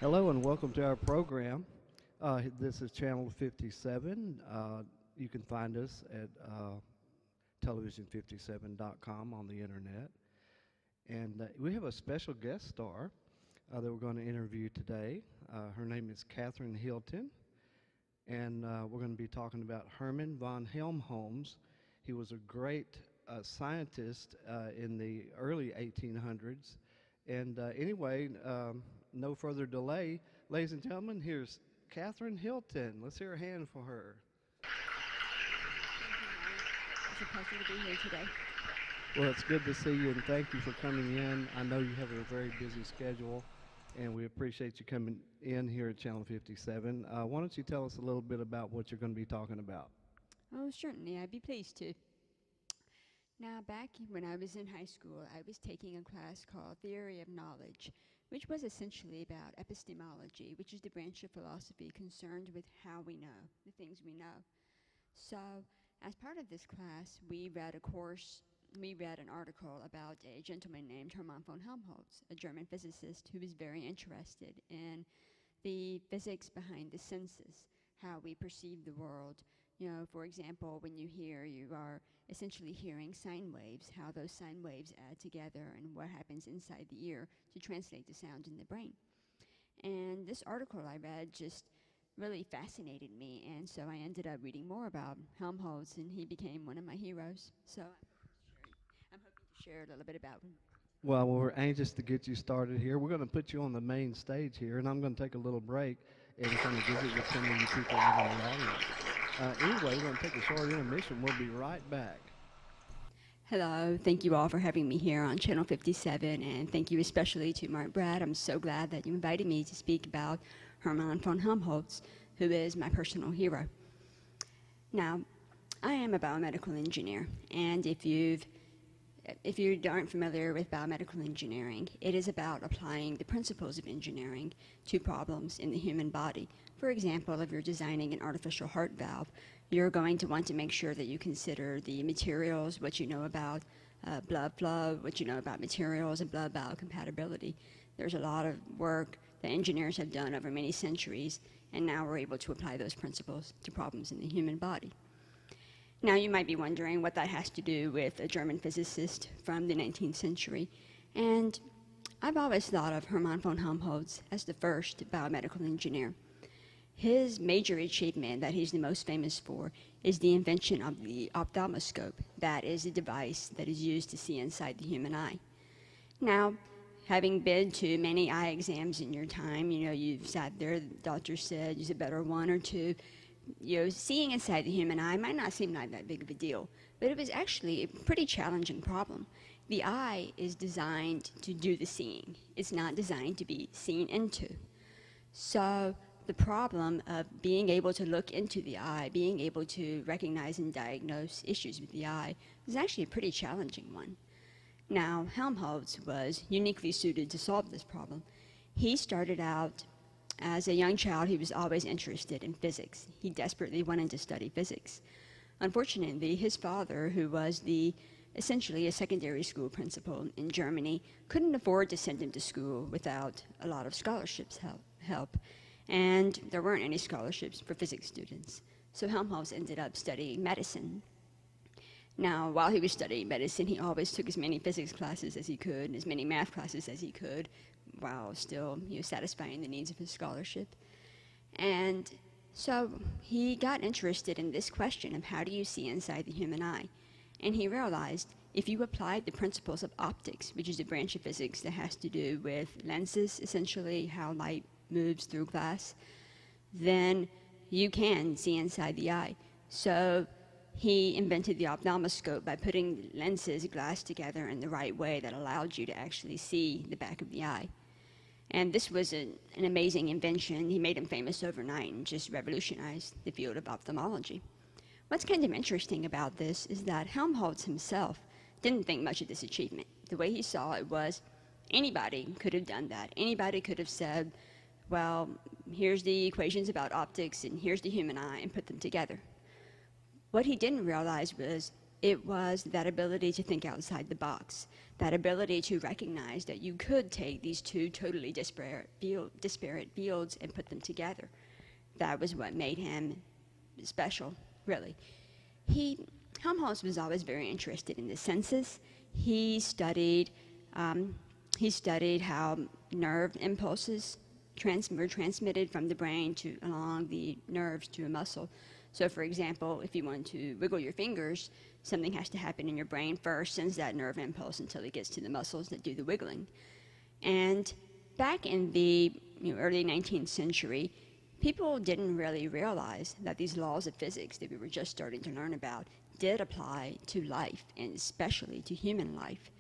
Hello and welcome to our program. This is Channel 57. You can find us at television57.com on the internet. And we have a special guest star that we're going to interview today. Her name is Katheryn Hilton, and we're going to be talking about Hermann von Helmholtz. He was a great scientist in the early 1800s. And anyway, no further delay. Ladies and gentlemen, here's Katheryn Hilton. Let's hear a hand for her. It's a pleasure to be here today. Well, it's good to see you, and thank you for coming in. I know you have a very busy schedule, and we appreciate you coming in here at Channel 57. Why don't you tell us a little bit about what you're going to be talking about? Oh, certainly. I'd be pleased to. Now, back when I was in high school, I was taking a class called Theory of Knowledge, which was essentially about epistemology, which is the branch of philosophy concerned with how we know, the things we know. So, as part of this class, we read an article about a gentleman named Hermann von Helmholtz, a German physicist who was very interested in the physics behind the senses, how we perceive the world. You know, for example, when you hear, you are essentially hearing sine waves, how those sine waves add together and what happens inside the ear to translate the sound in the brain. And this article I read just really fascinated me, and so I ended up reading more about Helmholtz, and he became one of my heroes. So I'm hoping to share a little bit about him. Well, we're anxious to get you started here. We're going to put you on the main stage here, and I'm going to take a little break and kind of visit with some of you people out in the audience. Anyway, we're going to take a short intermission. We'll be right back. Hello, thank you all for having me here on Channel 57, and thank you especially to Mark Brad. I'm so glad that you invited me to speak about Hermann von Helmholtz, who is my personal hero. Now, I am a biomedical engineer, and if you aren't familiar with biomedical engineering, it is about applying the principles of engineering to problems in the human body. For example, if you're designing an artificial heart valve, you're going to want to make sure that you consider the materials, what you know about blood flow, what you know about materials and blood biocompatibility. There's a lot of work that engineers have done over many centuries, and now we're able to apply those principles to problems in the human body. Now, you might be wondering what that has to do with a German physicist from the 19th century. And I've always thought of Hermann von Helmholtz as the first biomedical engineer. His major achievement that he's the most famous for is the invention of the ophthalmoscope. That is a device that is used to see inside the human eye. Now, having been to many eye exams in your time, you know, you've sat there, the doctor said, use a better one or two. You know, seeing inside the human eye might not seem like that big of a deal, but it was actually a pretty challenging problem. The eye is designed to do the seeing. It's not designed to be seen into. So the problem of being able to look into the eye, being able to recognize and diagnose issues with the eye, is actually a pretty challenging one. Now, Helmholtz was uniquely suited to solve this problem. He started out as a young child, he was always interested in physics. He desperately wanted to study physics. Unfortunately, his father, who was essentially a secondary school principal in Germany, couldn't afford to send him to school without a lot of scholarships help. And there weren't any scholarships for physics students. So Helmholtz ended up studying medicine. Now, while he was studying medicine, he always took as many physics classes as he could and as many math classes as he could, while still satisfying the needs of his scholarship. And so he got interested in this question of how do you see inside the human eye? And he realized if you applied the principles of optics, which is a branch of physics that has to do with lenses, essentially how light moves through glass, then you can see inside the eye. So he invented the ophthalmoscope by putting lenses, glass together in the right way that allowed you to actually see the back of the eye. And this was an amazing invention. He made him famous overnight and just revolutionized the field of ophthalmology. What's kind of interesting about this is that Helmholtz himself didn't think much of this achievement. The way he saw it was anybody could have done that. Anybody could have said, well, here's the equations about optics and here's the human eye, and put them together. What he didn't realize was It was that ability to think outside the box, that ability to recognize that you could take these two totally disparate fields and put them together. That was what made him special, really. Helmholtz was always very interested in the senses. He studied how nerve impulses were transmitted from the brain along the nerves to a muscle. So for example, if you want to wiggle your fingers, something has to happen in your brain first, sends that nerve impulse until it gets to the muscles that do the wiggling. And back in the early 19th century, people didn't really realize that these laws of physics that we were just starting to learn about did apply to life, and especially to human life.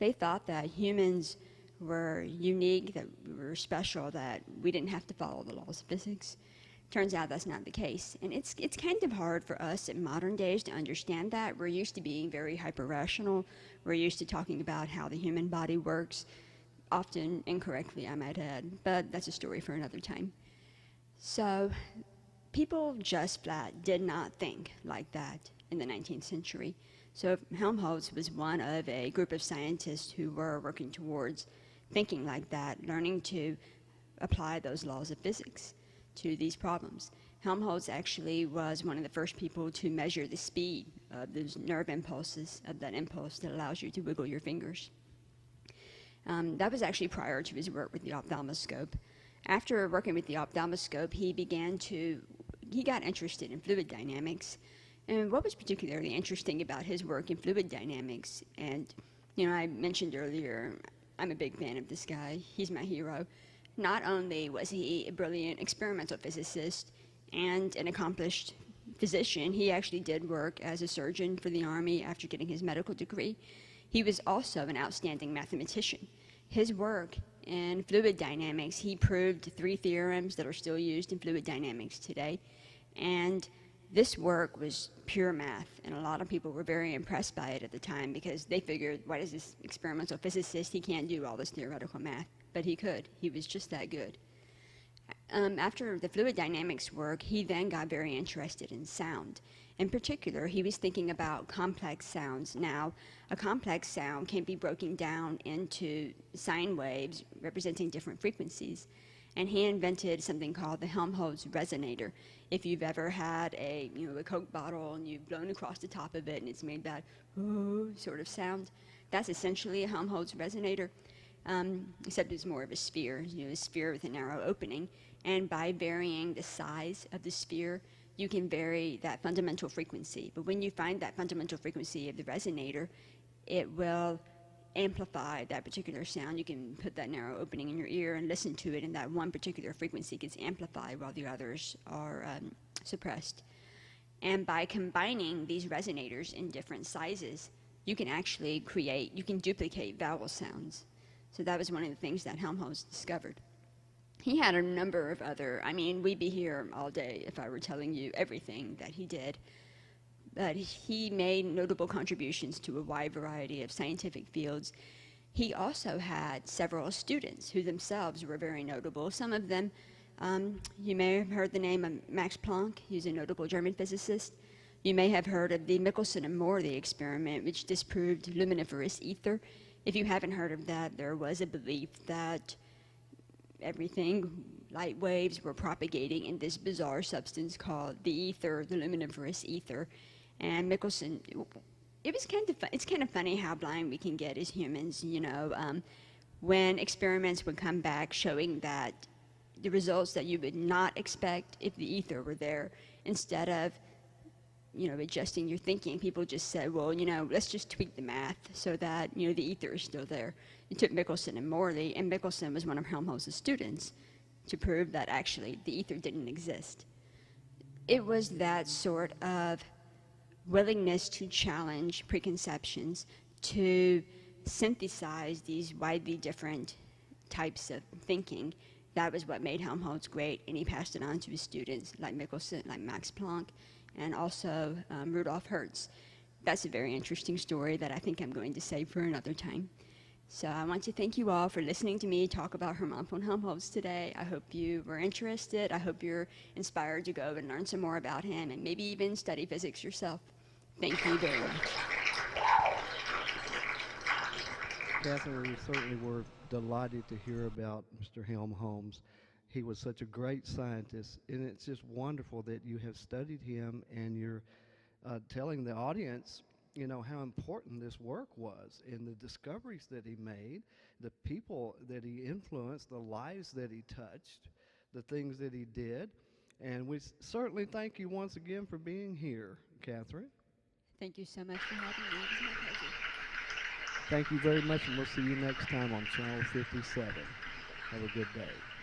They thought that humans were unique, that we were special, that we didn't have to follow the laws of physics. Turns out that's not the case. And it's kind of hard for us in modern days to understand that. We're used to being very hyper-rational. We're used to talking about how the human body works, often incorrectly, I might add, but that's a story for another time. So people just flat did not think like that in the 19th century. So Helmholtz was one of a group of scientists who were working towards thinking like that, learning to apply those laws of physics to these problems. Helmholtz actually was one of the first people to measure the speed of those nerve impulses, of that impulse that allows you to wiggle your fingers. That was actually prior to his work with the ophthalmoscope. After working with the ophthalmoscope, he got interested in fluid dynamics. And what was particularly interesting about his work in fluid dynamics, and I mentioned earlier, I'm a big fan of this guy. He's my hero. Not only was he a brilliant experimental physicist and an accomplished physician, he actually did work as a surgeon for the Army after getting his medical degree. He was also an outstanding mathematician. His work in fluid dynamics, he proved 3 theorems that are still used in fluid dynamics today. And this work was pure math, and a lot of people were very impressed by it at the time because they figured, what is this experimental physicist? He can't do all this theoretical math. But he could. He was just that good. After the fluid dynamics work, he then got very interested in sound. In particular, he was thinking about complex sounds. Now, a complex sound can be broken down into sine waves representing different frequencies. And he invented something called the Helmholtz resonator. If you've ever had a Coke bottle and you've blown across the top of it and it's made that sort of sound, that's essentially a Helmholtz resonator. Except it's more of a sphere, a sphere with a narrow opening. And by varying the size of the sphere, you can vary that fundamental frequency. But when you find that fundamental frequency of the resonator, it will amplify that particular sound. You can put that narrow opening in your ear and listen to it, and that one particular frequency gets amplified while the others are suppressed. And by combining these resonators in different sizes, you can actually duplicate vowel sounds. So that was one of the things that Helmholtz discovered. He had a number of other, we'd be here all day if I were telling you everything that he did. But he made notable contributions to a wide variety of scientific fields. He also had several students who themselves were very notable. Some of them, you may have heard the name of Max Planck. He's a notable German physicist. You may have heard of the Michelson and Morley experiment, which disproved luminiferous ether. If you haven't heard of that, there was a belief that light waves were propagating in this bizarre substance called the ether, the luminiferous ether. And Michelson, it's kind of funny how blind we can get as humans, when experiments would come back showing that the results that you would not expect if the ether were there, instead of adjusting your thinking, people just said, well, let's just tweak the math so that, the ether is still there. It took Michelson and Morley, and Michelson was one of Helmholtz's students, to prove that actually the ether didn't exist. It was that sort of willingness to challenge preconceptions, to synthesize these widely different types of thinking. That was what made Helmholtz great, and he passed it on to his students like Michelson, like Max Planck, and also Rudolf Hertz. That's a very interesting story that I think I'm going to save for another time. So I want to thank you all for listening to me talk about Hermann von Helmholtz today. I hope you were interested. I hope you're inspired to go and learn some more about him and maybe even study physics yourself. Thank you very much. Katheryn, we certainly were delighted to hear about Mr. Helm Holmes. He was such a great scientist, and it's just wonderful that you have studied him and you're telling the audience, you know, how important this work was and the discoveries that he made, the people that he influenced, the lives that he touched, the things that he did. And we certainly thank you once again for being here, Katheryn. Thank you so much for having me. It was my pleasure. Thank you very much, and we'll see you next time on Channel 57. Have a good day.